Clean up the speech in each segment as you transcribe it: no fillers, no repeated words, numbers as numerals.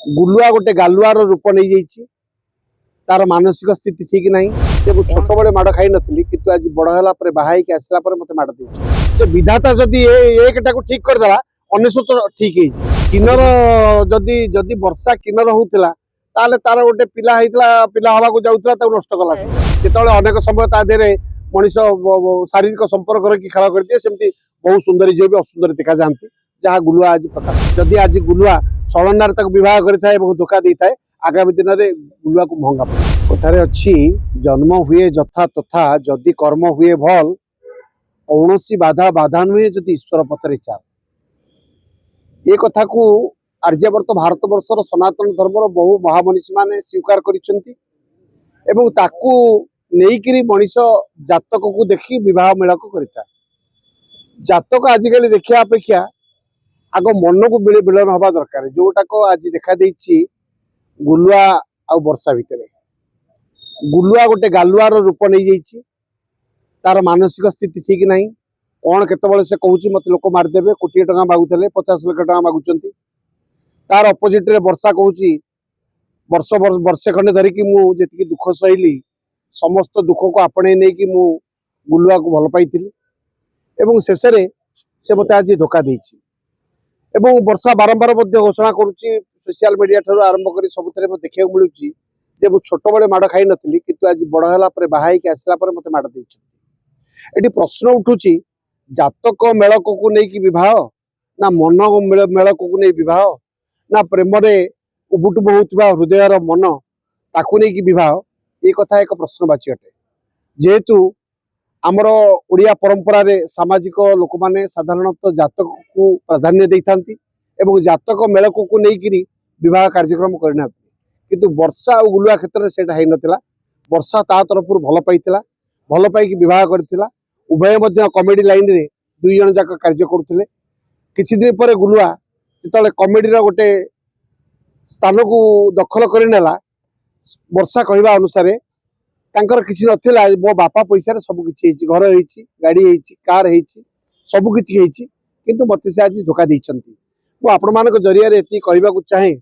गुलुआ गोटे गालुआर रूप नहीं जाइए तार मानसिक स्थिति ठीक ना छोट बड़े माड़ खाई नी कि आज बड़ है बाहर आसला मत माड़ दे विधाता जदि एकटा को ठीक करदेला अनेशत ठीक है किन्नर जदि जदि वर्षा किन्नर होता ताले तार गोटे पिला पिला हवा को जाऊला नष्ट कला जो अनेक समय ता देहरे मनीष शारीरिक संपर्क रखी खेल कर दिए सेमती बहुत सुंदरी झील भी असुंदर देखा जाती जहाँ गुलुआ आज प्रकाश जदि आज गुलुआ छलनार विवाह करें धोखा दे था आगामी दिन में गुलुआ को महंगा पड़े कथार अच्छी जन्म हुए जथा तथा जदि कर्म हुए भल कौन बाधा बाधा नुहे जदि ईश्वर पथरे चाल ये कथा को आर्यवर्त भारत वर्षर सनातन धर्मर बहु महामनीषी माने स्वीकार करिसेंती ताकू नेइकिरी मनीष जातक को देखी विवाह मेलक करता जातक आजिकल देखा अपेक्षा आग मन को मिलन हवा दरकार जोटाक आज देखा देछि गुलुआ आ वर्षा भितर गुलुआ गोटे गालुआर रूप नहीं जाइए तार मानसिक स्थिति ठीक ना कौन केतबले से कहूँ मत लोक मारिदेवे कोटी टका मागुले 50 लाख टका मागुंट तार अपोजिट रे वर्षा कहूँ वर्षे खंडे धरिकी मुझे दुख सहली समस्त दुख को आपणे नहीं कि मु गुलुआ को भल पाई शेष से मत आज धोखा देछि एवं वर्षा बारंबार घोषणा करुच्ची सोशल मीडिया ठार आरंभ कर सब देखा मिलूँ जे मुझे छोट बड़े माड़ खाई नी कि आज बड़ है बाहर आसला मत माड़ दे प्रश्न उठूँ जातक मेलक को लेकिन ना मन मेलक को नहीं विवाह ना प्रेम उबुटुब होता हृदयर मन ताकू नहीं ये कथा एक प्रश्नवाची अटे जेहेतु आमर ओडिया परंपरा रे सामाजिक लोक माने साधारणतः जातक को प्राधान्य दे था जातक मेलक को लेकिन विवाह कार्यक्रम करना किंतु वर्षा और गुलुआ क्षेत्र में सेटा नथिला वर्षा ता तरफ भल पाई विवाह करथिला उभय कॉमेडी लाइन रे दुई जन जाक कार्य करुथिले किछि दिन पर गुलुआ जिते कॉमेडी रो गोटे स्थान को दखल करनेला वर्षा कहवा अनुसार तांकर किछि नथिला मो बापा पैसा सब किछि घर होइछि गाड़ी होइछि कार होइछि सब किछि होइछि किंतु मते से आज धोखा दैछंती मु आपण मानक जरिया रे एति कहबा को चाहे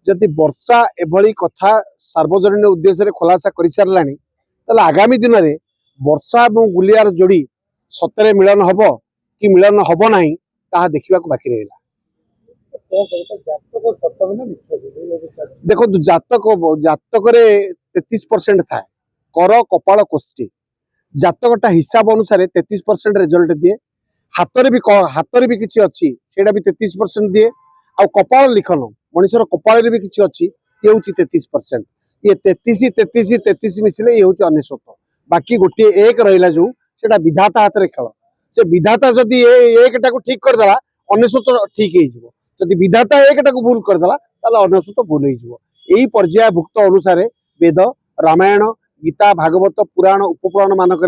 जदि वर्षा एभली कथा सार्वजनीन उद्देश्य खुलासा कर सारानी ताले आगामी दिन में वर्षा और गुलियार जोड़ी सतरे मिलन हब कि मिलन हब ना ताहा देखा बाकी रहा देखो जातक जातक 33% था कर कपाल कोष्ठी जातकटा हिसाब अनुसार 33% रिजल्ट दिए हाथ भी किसी अच्छी सेटा भी 33% दिए आ कपाल लिखन मनुष्यर कपाल भी किसी अच्छी ये हूँ 33% ये 33 मिसले ये हूँ 99 बाकी गोटे एक रहा जो सेटा विधाता हाथ में खेल से विधाता जदि एकटा को ठीक करदेला 99 ठीक हो जदि विधाता एकटा को भूल करदेला ताले 99 भूल हो यही पर्यायभुक्त अनुसार वेद रामायण गीता भागवत पुराण उपपुराण मानक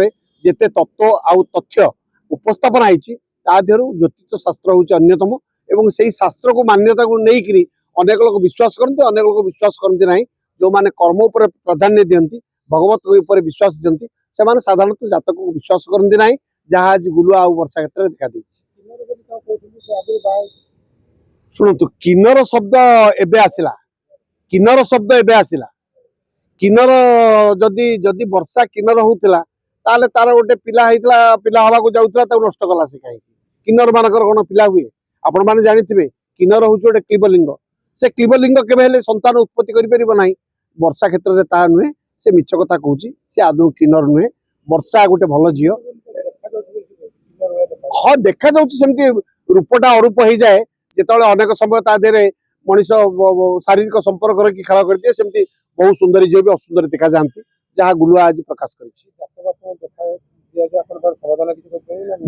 जेते तत्व आउ तथ्य उपस्थापन आईची ता देहरु ज्योतिष शास्त्र हूँ अन्यतम एवं से शास्त्र को मान्यता को लेकिन अनेक लोग विश्वास करते अनेक लोग विश्वास करते ना जो माने कर्म उपर प्राधान्य दियंती भगवत उपर विश्वास दियंती से माने साधारणतः जातक को विश्वास करते ना जहाँ आज गुलुआ और वर्षा क्षेत्र में देखा शुणु किन्नर शब्द एबे आसिला किन्नर शब्द एबे आसिला किन्नर जदि जदि वर्षा किन्नर होता ताले तार गोटे पिला पिला हवा को जाऊला नष्ट कला से कहीं किन्नर मानकर कौन पिला हुए आपण मैंने जानी किन्नर हूँ गोटे क्लीबलिंग से क्लीबलिंग केवे संतान उत्पत्ति करना वर्षा क्षेत्र में ता नुहे से मिछ कथा कहूँ से आदौ किन्नर नुहे वर्षा गोटे भल झील हाँ देखा जामती रूपटा अरूप हो जाए जो अनेक समय ता देहरे मनीष शारीरिक संपर्क रखी खेल कर दिए सेमती बहुत सुंदरी झील भी असुंदर देखा जाती जहाँ गुलुआ आज प्रकाश कर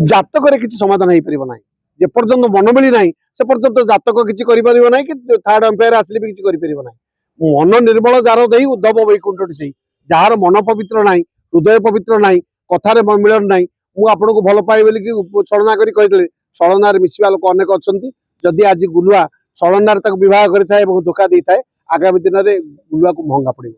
जातक किसी समाधान हो पार ना जे पर्यंत मन मिली ना से पर्यंत जातक किसी ना कि थर्ड अंपायर आसिले भी किसी कर ना मन निर्मल जार दे उद्धव वैकुंठ से जार मन पवित्र ना हृदय पवित्र ना कथार मिलन ना मुझे को भल पाए बोलिकी छलना कर छलनार मिसवा लोक अनेक अच्छा जदि आज गुलुआ छलनार विवाह करें धोखा दे था आगामी दिन में गुलुआ को महंगा पड़े।